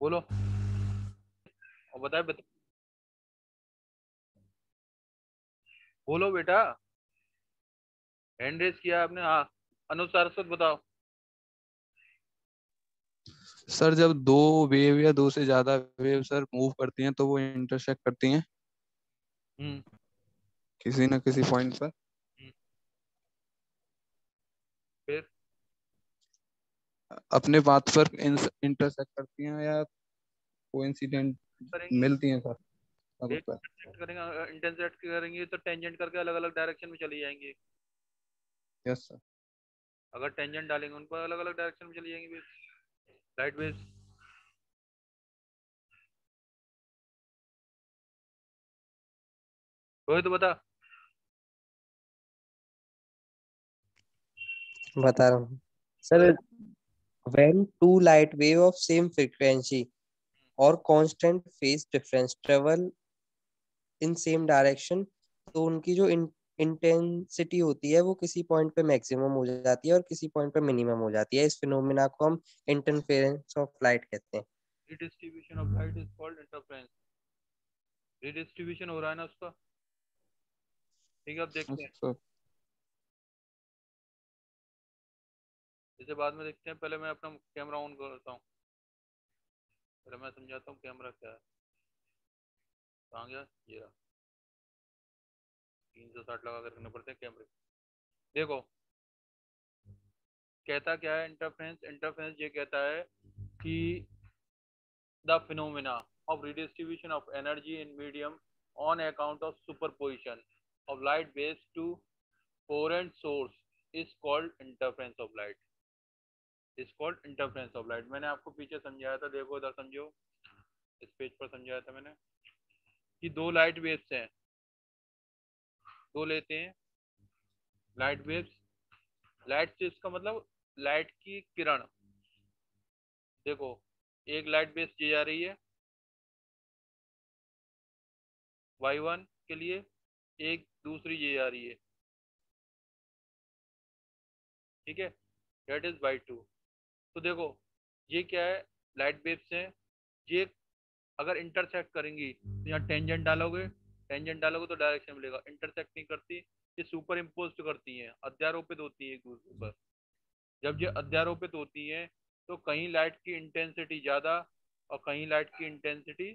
बोलो और बताए बोलो बेटा। हैंड रेस किया आपने, हाँ। अनुज सारस्वत बताओ। सर जब दो वेव या दो से ज्यादा वेव सर मूव करती हैं तो वो इंटरसेक्ट करती हैं हम्म। किसी न किसी पॉइंट पर। हम्म, फिर अपने पाथ पर इंटरसेक्ट करती हैं या कोइंसिडेंट करेंगी, मिलती हैं सर सब एक पर। इंटरसेक्ट करेंगे, इंटरसेक्ट करेंगे तो टेंजेंट करके अलग अलग डायरेक्शन में चली जाएंगी। Yes sir. अगर टेंजेंट डालेंगे उन पर अलग अलग डायरेक्शन में चली जाएंगी लाइट वेव्स। रोहित तो बता। बता रहा हूँ sir. when two light wave of same frequency or constant phase difference travel in same direction, तो उनकी जो इंटेंसिटी होती है वो किसी पॉइंट पे मैक्सिमम हो जाती है और किसी पॉइंट पे मिनिमम हो जाती है। इस फिनोमेना को हम इंटरफेरेंस ऑफ लाइट कहते हैं। Redistribution of light is called interference. Redistribution हो रहा है ना उसका। ठीक है, अब देखते यस हैं। सर। इसे बाद में देखते हैं, पहले मैं अपना कैमरा ऑन करता हूँ। पहले मैं समझाता हूँ कैमरा क्या है। कहाँ गया ये रहा। 360 लगा कर रखने पड़ते हैं कैमरे। देखो कहता क्या है इंटरफेरेंस। इंटरफेरेंस ये कहता है कि the phenomena of redistribution of energy in medium on account of superposition of light waves to coherent source is called interference of light। is called interference of light। मैंने आपको पीछे समझाया था, देखो इधर समझो। इस पेज पर समझाया था मैंने कि दो लाइट वेव्स हैं, दो लेते हैं लाइट वेव्स। लाइट वेव्स का मतलब लाइट की किरण। देखो एक लाइट वेव्स ये जा रही है y1 के लिए, एक दूसरी ये आ रही है, ठीक है, डेट इज y2। तो देखो ये क्या है, लाइट वेव्स हैं। ये अगर इंटरसेक्ट करेंगी तो यहाँ टेंजेंट डालोगे, टेंजेंट डालोगे तो डायरेक्शन मिलेगा। इंटरसेक्ट नहीं करती, ये सुपर इम्पोज करती हैं, अध्यारोपित होती है एक दूसरे पर। जब ये अध्यारोपित होती हैं तो कहीं लाइट की इंटेंसिटी ज़्यादा और कहीं लाइट की इंटेंसिटी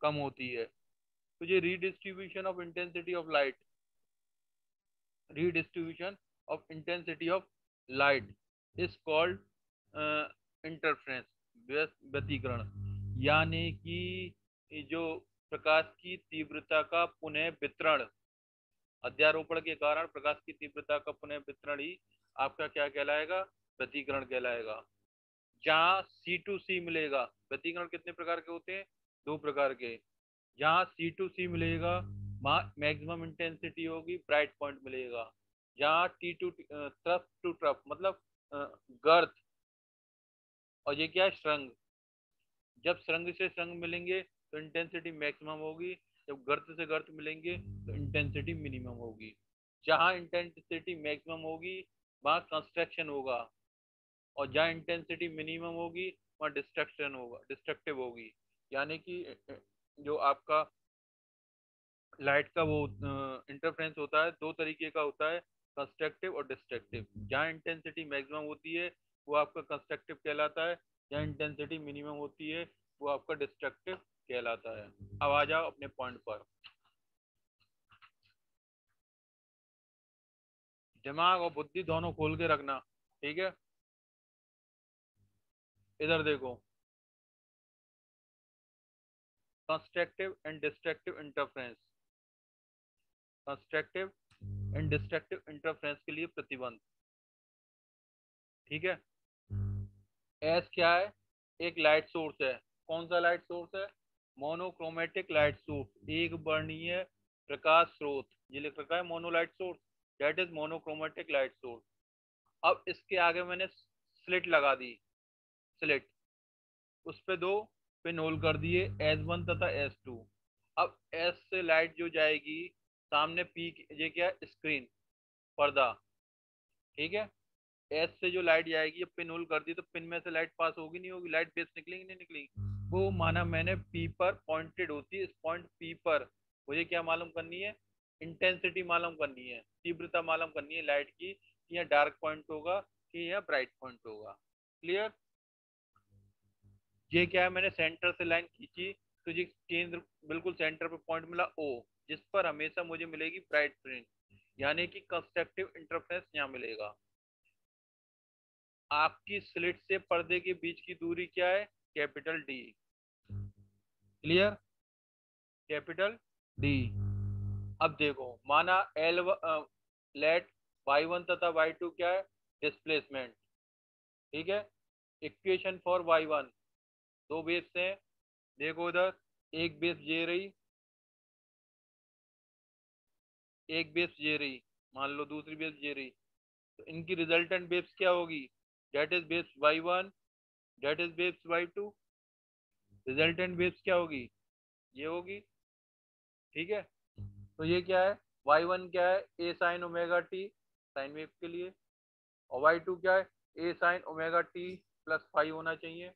कम होती है। तो ये redistribution of intensity of light, redistribution of intensity of light is called interference, व्यतिकरण। यानी कि जो प्रकाश की तीव्रता का पुनः वितरण, अध्यारोपण के कारण प्रकाश की तीव्रता का पुनः वितरण ही आपका क्या कहलाएगा, व्यतिकरण कहलाएगा। जहाँ सी टू सी मिलेगा, व्यतिकरण कितने प्रकार के होते हैं, दो प्रकार के। जहाँ सी टू सी मिलेगा वहाँ मैक्सिमम इंटेंसिटी होगी, ब्राइट पॉइंट मिलेगा। जहाँ टी टू ट्रफ टू ट्रफ मतलब गर्त, और ये क्या है, श्रृंग। जब श्रृंग से श्रृंग मिलेंगे तो इंटेंसिटी मैक्सिमम होगी, जब गर्त से गर्त मिलेंगे तो इंटेंसिटी मिनिमम होगी। जहाँ इंटेंसिटी मैक्सिमम होगी वहाँ कंस्ट्रक्शन होगा, और जहाँ इंटेंसिटी मिनिमम होगी वहाँ डिस्ट्रक्शन होगा, डिस्ट्रक्टिव होगी। यानी कि जो आपका लाइट का वो इंटरफेरेंस होता है, दो तरीके का होता है, कंस्ट्रक्टिव और डिस्ट्रक्टिव। जहाँ इंटेंसिटी मैक्सिमम होती है वो आपका कंस्ट्रक्टिव कहलाता है, जहाँ इंटेंसिटी मिनिमम होती है वो आपका डिस्ट्रक्टिव कहलाता है। अब आ जाओ अपने पॉइंट पर। दिमाग और बुद्धि दोनों खोल के रखना, ठीक है। इधर देखो, constructive and destructive interference. Constructive and destructive interference के लिए प्रतिबंध, ठीक है। एस क्या है, एक लाइट सोर्स है। कौन सा लाइट सोर्स है, मोनोक्रोमेटिक लाइट सोर्स, एक वर्णीय प्रकाश स्रोत। ये लिख रखा है monolight source, that is monochromatic light source. अब इसके आगे मैंने स्लिट लगा दी, स्लिट, उस पे दो पिन होल कर दिए, S1 तथा S2। अब एस से लाइट जो जाएगी सामने पी, ये क्या है, स्क्रीन, पर्दा, ठीक है। एस से जो लाइट जाएगी, पिन होल कर दी तो पिन में से लाइट पास होगी नहीं होगी, लाइट बेस निकलेगी नहीं निकलेगी, वो माना मैंने P पर पॉइंटेड होती है, इस पॉइंट P पर मुझे क्या मालूम करनी है, इंटेंसिटी मालूम करनी है, तीव्रता मालूम करनी है लाइट की, कि यहाँ डार्क पॉइंट होगा कि यहाँ ब्राइट पॉइंट होगा। क्लियर? ये क्या है, मैंने सेंटर से लाइन खींची तो ये केंद्र बिल्कुल सेंटर पे पॉइंट मिला O, जिस पर हमेशा मुझे मिलेगी ब्राइट फ्रिंज, यानी कि कंस्ट्रक्टिव इंटरफेरेंस यहाँ मिलेगा। आपकी स्लिट से पर्दे के बीच की दूरी क्या है, capital D। Clear? Capital D। अब देखो, माना लेट y1 तथा y2 क्या है, डिस्प्लेसमेंट। ठीक है, इक्वेशन फॉर y1, दो बेस हैं, देखो उधर एक बेस ये रही, एक बेस ये रही, मान लो दूसरी बेस ये रही, तो इनकी रिजल्टेंट बेस क्या होगी, that is base y1, that is base y2, resultant base क्या होगी, ये होगी। ठीक है, तो ये क्या है, y1 क्या है, a sin omega t sine wave के लिए, और y2 क्या है, a sin omega t plus five होना चाहिए,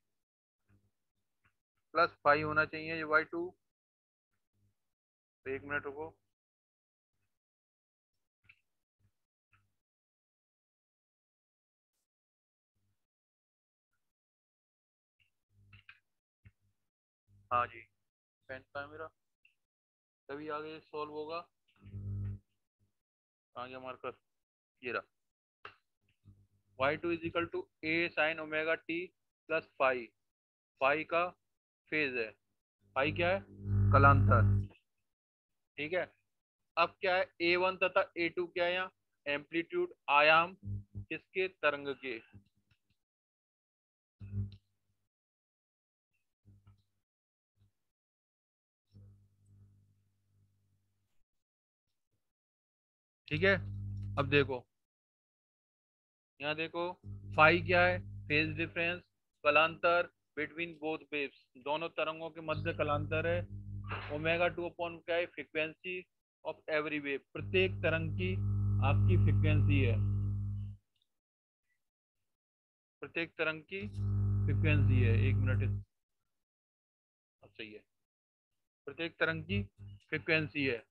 प्लस फाइव होना चाहिए ये y2। तो एक मिनट रुको, हाँ जी, पेन का है मेरा, तभी आगे सॉल्व होगा। कहाँ गया मार्कर, ये रहा, y2 is equal to a sin omega t plus phi, phi का फेज है, फाइव क्या है, कलांतर। ठीक है, अब क्या है, a1 तथा a2 क्या है, यहाँ एम्पलीट्यूड आयाम किसके, तरंग के। ठीक है, अब देखो यहाँ देखो, फाई क्या है, फेज डिफरेंस, कलांतर बिटवीन बोथ वेव्स, दोनों तरंगों के मध्य कलांतर है। ओमेगा 2 अपॉन क्या है, फ्रीक्वेंसी ऑफ एवरी वेव, प्रत्येक तरंग की आपकी फ्रीक्वेंसी है, प्रत्येक तरंग की फ्रीक्वेंसी है, एक मिनट, अब सही है, प्रत्येक तरंग की फ्रीक्वेंसी है।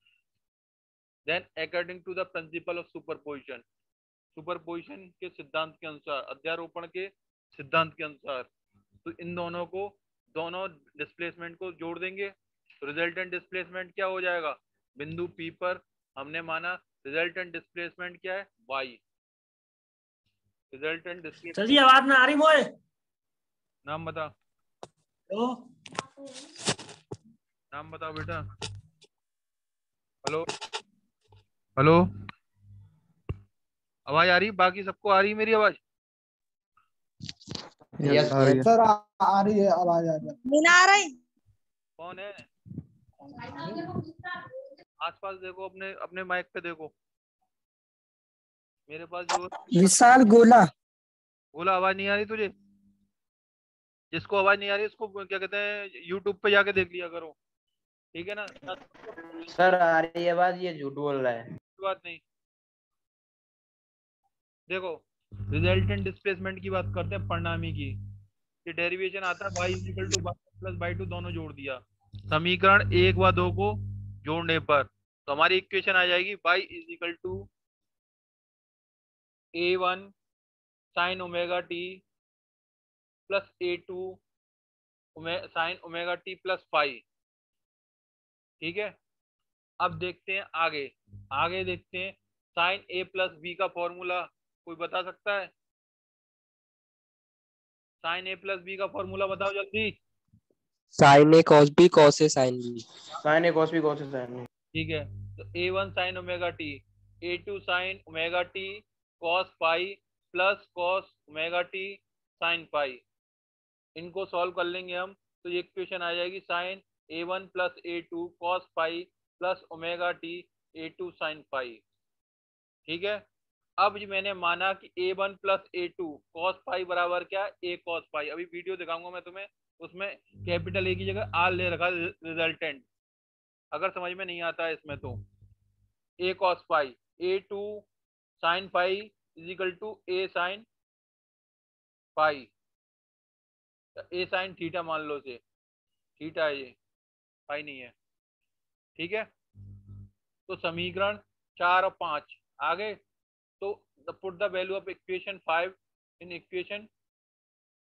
Then according to the principle of superposition, superposition के सिद्धांत के अनुसार, अध्यारोपण के सिद्धांत के अनुसार, तो इन दोनों को, दोनों डिस्प्लेसमेंट को जोड़ देंगे, तो रिजल्टेंट डिस्प्लेसमेंट क्या हो जाएगा, बिंदु P पर हमने माना रिजल्टेंट डिस्प्लेसमेंट क्या है, y, रिजल्टेंट डिस्प्लेसमेंट। सर जी आवाज ना आ रही मोए, नाम बता, हेलो नाम बताओ बेटा, हेलो हेलो, आवाज आ रही, बाकी सबको आ रही मेरी आवाज, यस आ रही है। सर आ रही है, आवाज आ रही है। नहीं आ रही। कौन है, आसपास देखो, अपने अपने माइक पे देखो, मेरे पास जो विशाल गोला। बोला, आवाज नहीं आ रही तुझे, जिसको आवाज नहीं आ रही उसको क्या कहते हैं, यूट्यूब पे जाके देख लिया करो, ठीक है ना। सर आ रही है बात, ये झूठ बोल रहा है। बात नहीं, देखो रिजल्टेंट डिस्प्लेसमेंट की बात करते हैं, परिणामी की, ये डेरिवेशन आता है y equal two plus y2 दोनों जोड़ दिया, समीकरण एक व दो को जोड़ने पर तो हमारी इक्वेशन आ जाएगी y is equal to a1 sine omega t plus a2 sine omega t plus phi. ठीक है, अब देखते हैं आगे, आगे देखते हैं, साइन a प्लस b का फॉर्मूला कोई बता सकता है, साइन a प्लस b का फॉर्मूला बताओ जल्दी। Sine A cos B, cos A sine B. Sine A cos B cos A sine. ठीक है, तो a1 sine omega t, a2 sine omega T cos pi plus cos omega T sine pi, इनको solve कर लेंगे हम, तो ये equation आ जाएगी sine a1 plus a2 cos pi plus omega t a2 sine pi. ठीक है, अब जो मैंने माना कि a1 प्लस a2 कॉस पाई बराबर क्या, a कॉस पाई, अभी वीडियो दिखाऊंगा मैं तुम्हें, उसमें कैपिटल ए की जगह आर ले रखा रिजल्टेंट, अगर समझ में नहीं आता है इसमें तो a cos pi, a2 sine pi is equal to a sine pi, a sine theta मान लो से, थीटा है, ये फाई नहीं है। ठीक है, तो समीकरण 4 और 5 आ गए। तो put the value of equation 5 in equation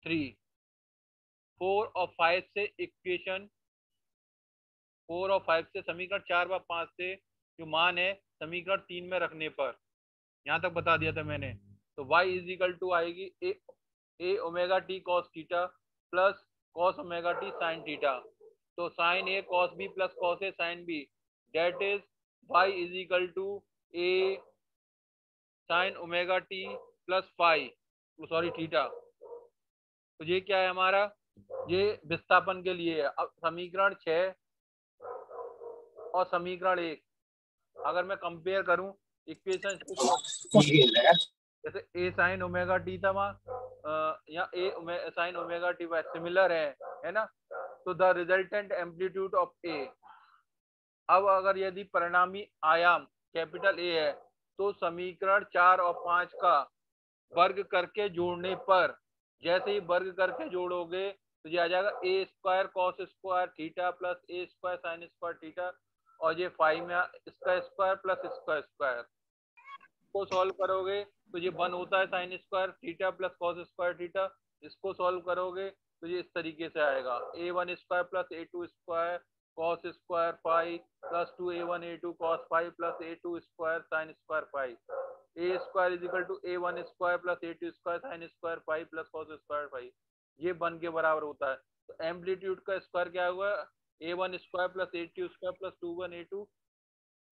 3। 4 और 5 से इक्वेशन 4 और 5 से समीकरण 4 व 5 से जो मान है समीकरण 3 में रखने पर, यहाँ तक बता दिया था मैंने। तो y इज इक्वल टू आएगी A omega T cos theta plus cos omega T sine theta. तो sine A cos B plus cos A sine B, that is y is equal to A sine omega T plus phi, sorry theta. तो ये क्या है हमारा, ये विस्थापन के लिए है। अब समीकरण 6 और समीकरण 1 अगर मैं कंपेयर करूं इक्वेशन, जैसे ए साइन ओमेगा टी था वहाँ, या ए साइन ओमेगा टी सिमिलर है ना। तो द रिजल्टेंट एम्पलीट्यूड ऑफ ए, अब अगर यदि परिणामी आयाम कैपिटल ए है तो समीकरण 4 और 5 का वर्ग करके जोड़ने पर, जैसे ही वर्ग करके जोड़ोगे तो ये आ जाएगा A square cos square theta plus A square sine square theta, और ये फाइव में इसका स्क्वायर प्लस इसका स्क्वायर को सॉल्व करोगे तो ये 1 होता है sine square theta plus cos square theta. इसको सॉल्व करोगे तो ये इस तरीके से आएगा a1 square plus a2 square cos square phi plus 2a1 a2 cos phi plus a2 square sine square phi, A square is equal to a1 square plus a2 square sine square phi plus cos square phi, ये 1 के बराबर होता है। तो amplitude का square क्या हुआ, a1 square plus a2 square plus 2 a2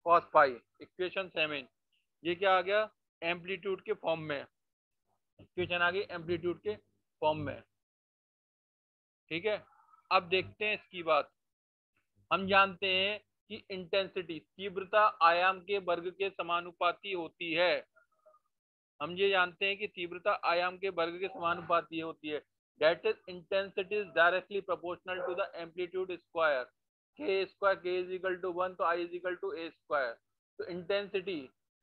cos five, equation 7। ये क्या आ गया, एम्पलीट्यूड के फॉर्म में, इक्वेशन आ गई एम्पलीट्यूड के फॉर्म में। ठीक है, अब देखते हैं इसकी बात। हम जानते हैं कि इंटेंसिटी तीव्रता आयाम के वर्ग के समानुपाती होती है। हम ये जानते हैं कि तीव्रता आयाम के वर्ग के समानुपाती होती है। That is intensity is directly proportional to the amplitude square, के स्क्वायर के इज इक्वल टू 1 तो I is equal to A square. तो इंटेंसिटी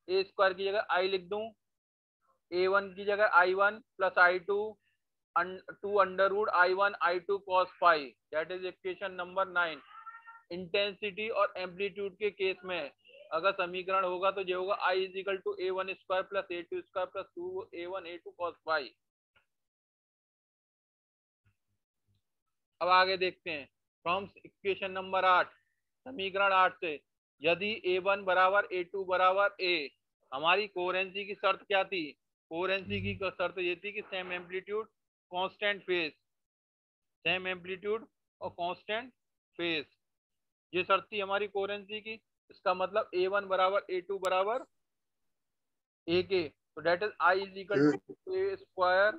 ए स्क्वायर की जगह आई लिख दूं, a1 की जगह i1 plus i2 two under root i1 i2 cos phi, that is equation number 9। Intensity और एम्पलीट्यूड के केस में अगर समीकरण होगा तो ये होगा i is equal to a1 square plus a2 square plus 2a1 a2 cos phi. अब आगे देखते हैं फ्रॉम इक्वेशन नंबर 8, समीकरण 8 से यदि a1 बराबर a2 बराबर a, हमारी कोहेरेंसी की शर्त क्या थी, कोहेरेंसी की शर्त ये थी कि same amplitude constant phase, same amplitude और कांस्टेंट फेज, ये शर्त थी हमारी कोहेरेंसी की। इसका मतलब a1 बराबर a2 बराबर a के, तो that is i is equal to a square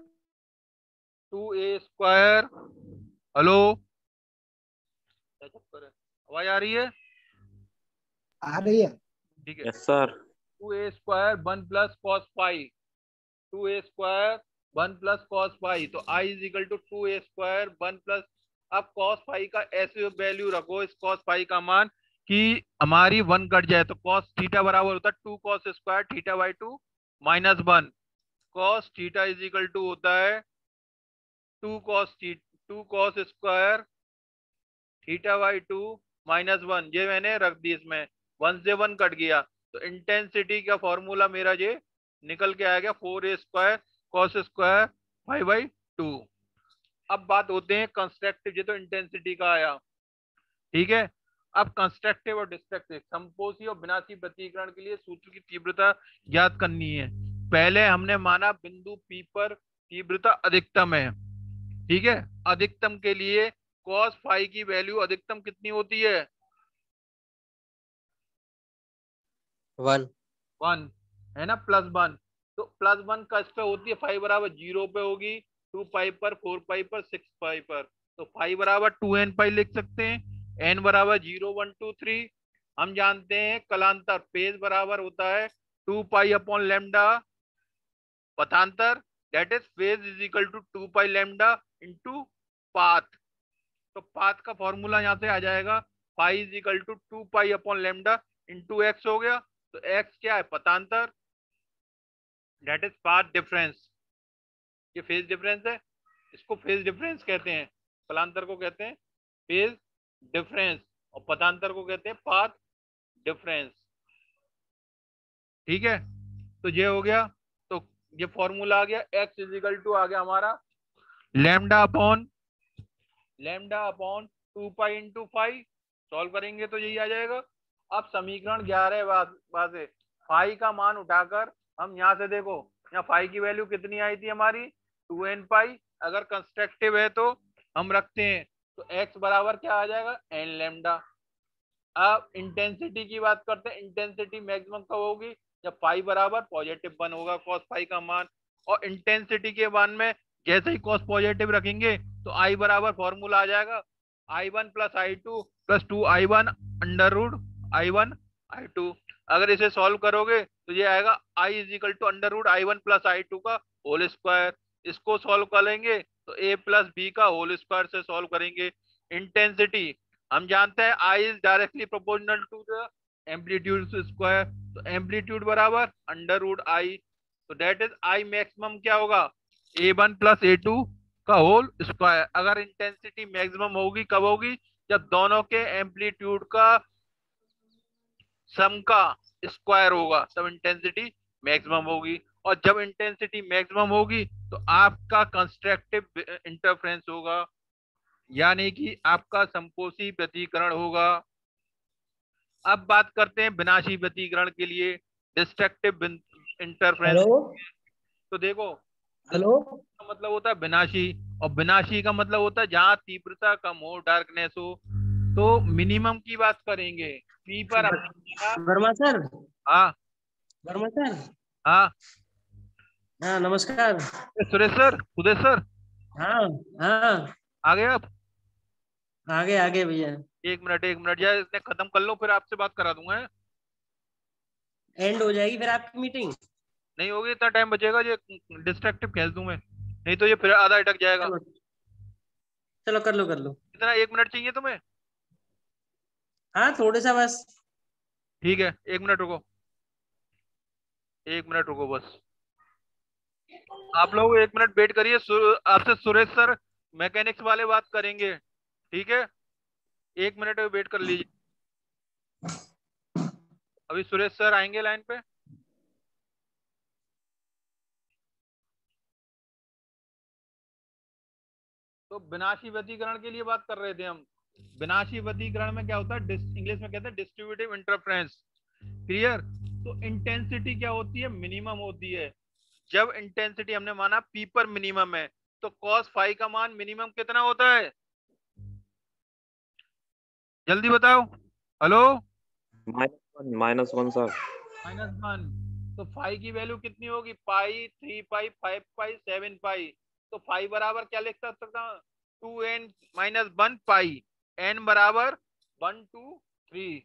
2a square. Hello, क्या चक्कर है, आवाज आ रही है? आ रही है। ठीक है, yes sir. 2a square 1 plus cos phi, 2a square 1 plus cos phi, तो i is equal to 2a square 1 plus, अब कॉस फाइव का ऐसे वैल्यू रखो इस कॉस फाइव का मान कि हमारी 1 कट जाए, तो कॉस थीटा बराबर होता है 2 cos square theta by 2 minus 1, cos theta is equal to होता है 2 cos square theta by 2 minus 1, ये मैंने रख दी, इसमें 1 से 1 कट गया। तो इंटेंसिटी का फॉर्मूला मेरा ये निकल के आ गया 4a स्क्वायर कॉस स्क्वायर 5/2। अब बात होते हैं कंस्ट्रक्टिव, ये तो इंटेंसिटी का आया। ठीक है, अब कंस्ट्रक्टिव और डिस्ट्रक्टिव संपोषी और विनाशी प्रतिकरण के लिए सूत्र की तीव्रता ज्ञात करनी है। पहले हमने माना बिंदु P पर तीव्रता अधिकतम है। ठीक है, अधिकतम के लिए cos फाइव की वैल्यू अधिकतम कितनी होती है, 1 है ना, +1। तो +1 का इस पे होती है, फाइव बराबर 0 पे होगी, 2 पाई पर 4 पाई पर 6 पाई पर, तो फाइव बराबर 2n पाई लिख सकते हैं, n बराबर 0 1 2 3। हम जानते हैं कलांतर फेज बराबर होता है 2 पाई अपॉन लैम्डा पथांतर, that is phase is equal to 2 pi lambda into path. तो पाथ का फॉर्मूला यहाँ से आ जाएगा, phi is equal to 2 pi upon lambda into x हो गया। तो x क्या है, पथांतर, दैट इज पाथ डिफरेंस। ये फेज डिफरेंस है, इसको फेज डिफरेंस कहते हैं, कलांतर को कहते हैं फेज डिफरेंस, और पथांतर को कहते हैं पाथ डिफरेंस। ठीक है, तो ये हो गया। तो ये फॉर्मूला आ गया, x इजिकल टू आ गया हमारा lambda upon 2 pi into five. Solve करेंगे तो यही आ जाएगा। अब समीकरण 11 बाद से फाई का मान उठाकर हम यहाँ से देखो, यहाँ फाई की वैल्यू कितनी आई थी हमारी 2n पाई। अगर कंस्ट्रक्टिव है तो हम रखते हैं, तो x बराबर क्या आ जाएगा n लैम्डा। अब इंटेंसिटी की बात करते हैं, इंटेंसिटी मैक्सिमम कब होगी जब फाई बराबर +1 होगा कॉस फाई का मान। और इंटेंसिटी के मान में जैसे ही कॉस पॉजिटिव रखेंगे तो आई बराबर फॉर्मूला आ जाएगा I1 plus I2 plus 2I1 under root I1 I2। अगर इसे सॉल्व करोगे तो ये आएगा I is equal to under root I1 plus I2 का होल स्क्वायर। इसको सॉल्व करेंगे तो a प्लस बी का होल स्क्वायर से सॉल्व करेंगे। इंटेंसिटी हम जानते हैं I is directly proportional to the amplitude square, तो एम्पलीट्यूड बराबर अंडर रूट I। तो डेट इज I मैक्सिमम क्या होगा A1 प्लस A2 का होल स्क्वायर। अगर इंटेंसिटी मैक्सिमम होगी कब होगी जब दोनों के एम्पलीट्यूड का सम का स्क्वायर होगा, तब इंटेंसिटी मैक्सिमम होगी। और जब इंटेंसिटी मैक्सिमम होगी तो आपका कंस्ट्रक्टिव इंटरफेरेंस होगा, यानी कि आपका संपोषी व्यतिकरण होगा। अब बात करते हैं विनाशी व्यतिकरण के लिए, डिस्ट्रक्टिव इंटरफेरेंस। हेलो तो देखो, हेलो का मतलब होता है विनाशी, और विनाशी का मतलब होता है जहां तीव्रता कम हो, डार्कनेस हो। तो मिनिमम की बात करेंगे, पी पर वर्मा सर हाँ वर्मा सर हाँ हाँ नमस्कार। सुरेश सर, उदय सर, हाँ हाँ आ गए आप? आगे आगे भैया, एक मिनट यार, इसने खत्म कर लो फिर आपसे बात करा दूंगा। एंड हो जाएगी फिर आपकी मीटिंग। नहीं होगी, इतना टाइम बचेगा, ये डिस्ट्रक्टिव खेल दूं मैं, नहीं तो ये फिर आधा अटक जाएगा। चलो चलो कर लो कर लो। इतना 1 मिनट चाहिए तुम्हें? हाँ थोड़े सा बस। ठीक है, 1 मिनट रुको, 1 मिनट रुको बस। आप लोग 1 मिनट वेट करिए, आपसे सुरेश सर मैकेनिक्स वाले बात करेंगे, ठीक है? 1 मिनट वेट कर लीजिए, अभी सुरेश सर आएंगे लाइन पे। तो विनाशी व्यतिकरण के लिए बात कर रहे थे हम। विनाशी व्यतिकरण में क्या होता है, इंग्लिश में कहते हैं डिस्ट्रीब्यूटिव इंटरफेरेंस। क्लियर? तो इंटेंसिटी क्या होती है, मिनिमम होती है। जब इंटेंसिटी हमने माना पी पर मिनिमम है, तो कॉस फाई का मान मिनिमम कितना होता है, जल्दी बताओ। हेलो? -1 सर। -1। तो फाई की वैल्यू कितनी होगी, पाई, 3 पाई, 5 पाई, 7 पाई। तो फाई बराबर क्या लिख सकता हूँ, 2n माइनस 1 पाई। n बराबर 1 2 3,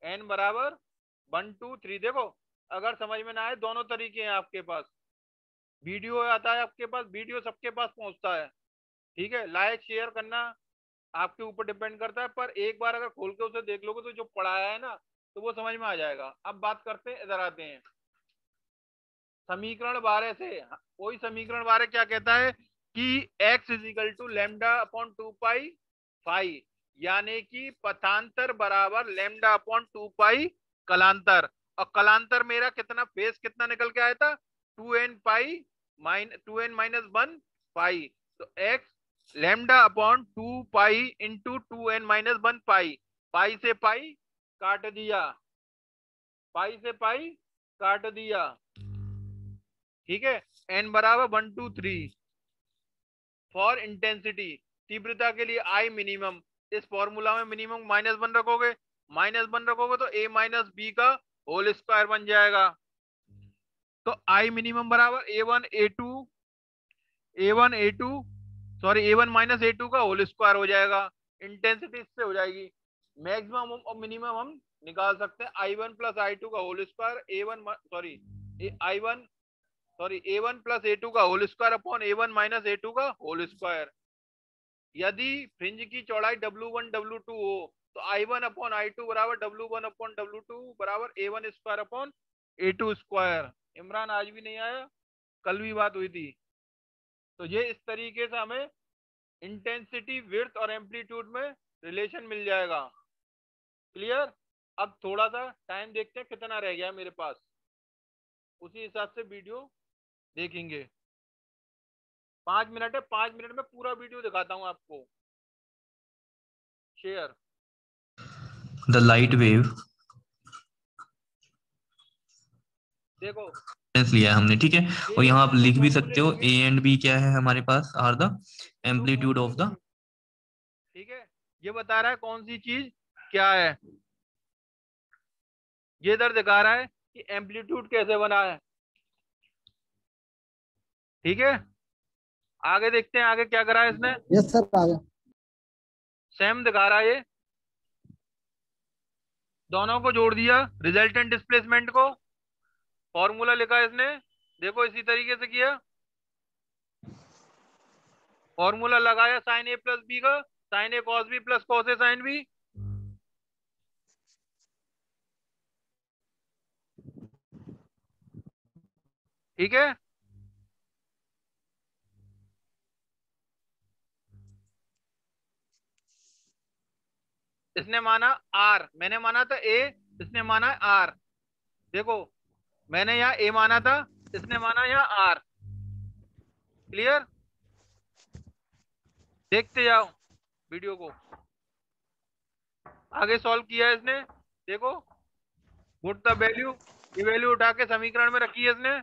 n बराबर 1 2 3। देखो, अगर समझ में ना आए, दोनों तरीके हैं आपके पास, वीडियो आता है आपके पास, वीडियो सबके पास पहुंचता है, ठीक है? लाइक शेयर करना आपके ऊपर डिपेंड करता है, पर एक बार अगर खोल के उसे देख लोगे तो जो पढ़ाया है ना, तो वो समझ में आ जाएगा। अब बात करते हैं, इधर आते हैं समीकरण 12 से। वही समीकरण 12 क्या कहता है कि x is equal to lambda upon 2 pi phi, यानी कि पथांतर बराबर लैम्डा अपॉन 2 पाई कलांतर। और कलांतर मेरा कितना, फेस कितना निकल के आया था, 2n पाई 2n माइनस 1 पाई। तो x lambda upon 2 pi into 2n minus 1 पाई। पाई से पाई काट दिया, पाई से पाई काट दिया, ठीक है? n बराबर 1 2 3। फॉर इंटेंसिटी, तीव्रता के लिए I मिनिमम, इस फॉर्मूला में मिनिमम -1 रखोगे, -1 रखोगे तो a माइनस बी का होल स्क्वायर बन जाएगा। तो I मिनिमम बराबर a1 माइनस a2 का होल स्क्वायर हो जाएगा। इंटेंसिटी इससे हो जाएगी। मैक्सिमम और मिनिमम हम निकाल सकते हैं, I1 प्लस I2 का whole square, A1 plus A2 का whole square upon A1 minus A2 का होल स्क्वायर। यदि फ्रिंज की चौड़ाई W1 W2 हो तो I1 अपॉन I2 बराबर W1 अपॉन W2 बराबर A1 square upon A2 square. Imran आज भी नहीं आया, कल भी बात हुई थी। तो ये इस तरीके से हमें इंटेंसिटी, विड्थ और एम्पलीट्यूड में रिलेशन मिल जाएगा। क्लियर? अब थोड़ा सा टाइम देखते हैं कितना रह गया मेरे पास, उसी हिसाब से वीडियो देखेंगे। 5 मिनट है, 5 मिनट में पूरा वीडियो दिखाता हूँ आपको। शेयर द लाइट वेव देखो, लिया है हमने, ठीक है। और ये यहाँ आप लिख भी फॉर्मूले सकते हो लेंगे, ए एंड बी क्या है हमारे पास, are the amplitude of the. ठीक है। ये बता रहा है कौन सी चीज क्या है, ये इधर दिखा रहा है कि एम्पलीट्यूड कैसे बना है। ठीक है, आगे देखते हैं आगे क्या करा है इसने। यस सर आ गया। सेम दिखा रहा है, ये दोनों को जोड़ दिया, रिजल्टेंट डिस्प्लेसमेंट को, फॉर्मूला लिखा है इसने। देखो इसी तरीके से किया, फॉर्मूला लगाया साइन ए प्लस बी का, sign A cos B plus cos A sine B. ठीक है, इसने माना आर, मैंने माना था ए, इसने माना आर। देखो मैंने यहाँ ए माना था, इसने माना यहाँ आर। क्लियर? देखते जाओ वीडियो को, आगे सॉल्व किया है इसने। देखो पुट द वैल्यू, ये वैल्यू उठा के समीकरण में रखी है इसने।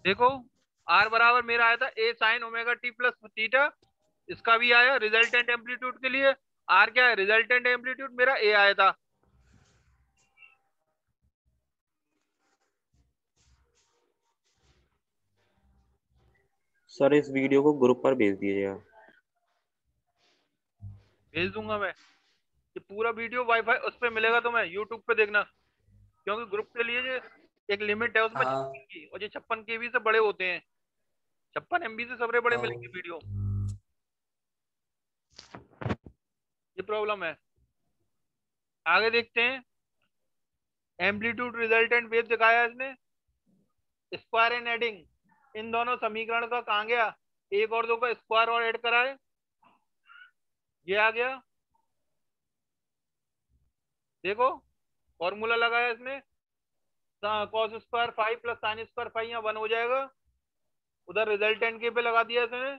देखो आर बराबर मेरा आया था A sine omega T plus theta, इसका भी आया रिजल्टेंट एम्पलीट्यूड के लिए। आर क्या है? रिजल्टेंट एम्पलीट्यूड मेरा ए आया था। सर इस वीडियो को ग्रुप पर भेज दीजिएगा। भेज दूंगा मैं, ये पूरा वीडियो वाईफाई उस पे मिलेगा, तो मैं यूट्यूब पे देखना, क्योंकि ग्रुप के लिए ये एक लिमिट है उसमें हाँ 56 की, और ये 56 केबी से बड़े होते हैं, 56 MB से सबसे बड़े हाँ मिलेंगे वीडियो। ये प्रॉब्लम है। आगे देखते हैं, एम्पलीट्यूड रिजल्टेंट वेव दिखाया इसने, स्क्वायर एंड एडिंग, इन दोनों समीकरण का कहाँ गया, एक और दो का स्क्वायर और ऐड करा है, ये आ गया। देखो फॉर्मूला लगाया इसने, cos square phi plus sign square five, यहाँ 1 हो जाएगा, उधर रिजल्टेंट के पे लगा दिया इसने।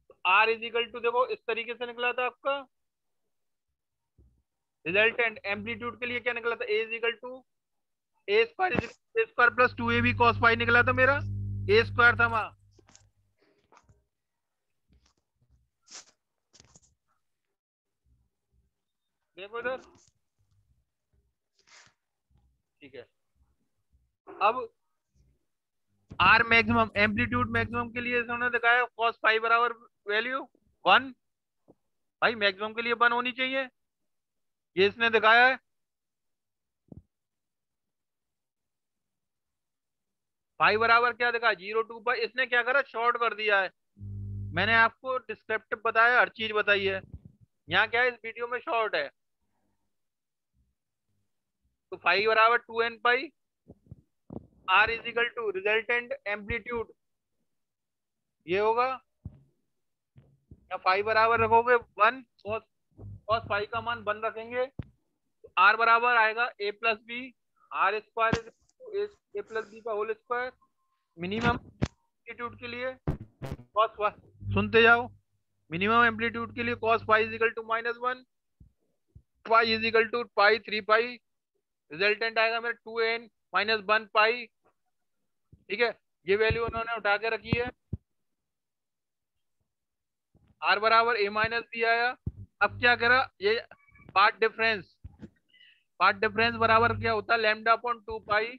तो आर इज इक्वल टू, देखो इस तरीके से निकला था आपका रिजल्टेंट, एम्पलीट्यूड के लिए क्या निकला था, A is equal to A square plus 2ab cos phi निकला था मेरा, ए स्क्वायर था वहां। देखो इधर, ठीक है। अब आर मैक्सिमम, एम्पलीट्यूड मैक्सिमम के लिए इन्होंने दिखाया cos फाइव बराबर वैल्यू 1, भाई मैक्सिमम के लिए 1 होनी चाहिए, ये इसने दिखाया है। फाइव बराबर क्या दिखा, 0 2 इसने क्या करा, शॉर्ट कर दिया है। मैंने आपको डिस्क्रिप्टिव बताया, हर चीज बताई है, यहाँ क्या है इस वीडियो में शॉर्ट है। तो फाइव बराबर 2n pi, R is equal to resultant amplitude, ये होगा, या फाइव बराबर रखोगे 1, cos फाइव का मान 1 रखेंगे, तो आर बराबर आएगा a plus b, r square a plus B का होल स्क्वायर। मिनिमम एम्पलीट्यूड के लिए cos, सुनते जाओ, मिनिमम एम्पलीट्यूड के लिए cos phi is equal to -1, pi is equal to pi 3 pi, resultant आएगा मेरा 2n-1 पाई। ठीक है, ये वैल्यू उन्होंने उठा के रखी है। आर बराबर ए माइनस बी आया। अब क्या करा, ये पार्ट डिफरेंस, पार्ट डिफरेंस बराबर क्या होता है, lambda upon 2 pi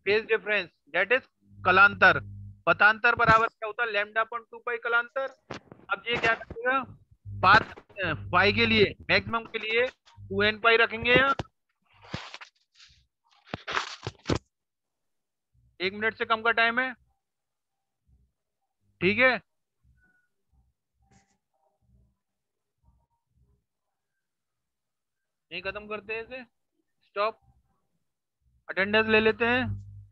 phase difference, that is कलांतर। पथांतर बराबर क्या होता है, लैम्डा अपॉन 2 पाई कलांतर। अब ये क्या करेगा, पाथ पाई के लिए, मैक्सिमम के लिए 2n पाई रखेंगे यहाँ, 1 मिनट से कम का टाइम है। ठीक है, नहीं खत्म करते हैं इसे, स्टॉप। अटेंडेंस ले लेते हैं।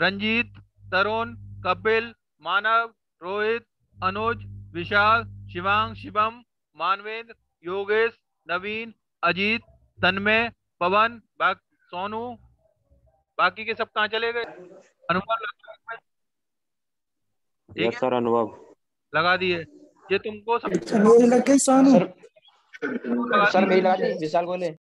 रंजीत, तरुण, कपिल, मानव, रोहित, अनुज, विशाल, शिवांग, शिवम, मानवेंद्र, योगेश, नवीन, अजीत, तन्मय, पवन, सोनू, बाकी के सब कहाँ चले गए? अनुभव लगा इसमें? ठीक यस है, सर, अनुभव लगा दिए। ये तुमको सब सर मेरी लग गई सोनू। सर मेरी लगा दी, विशाल बोले।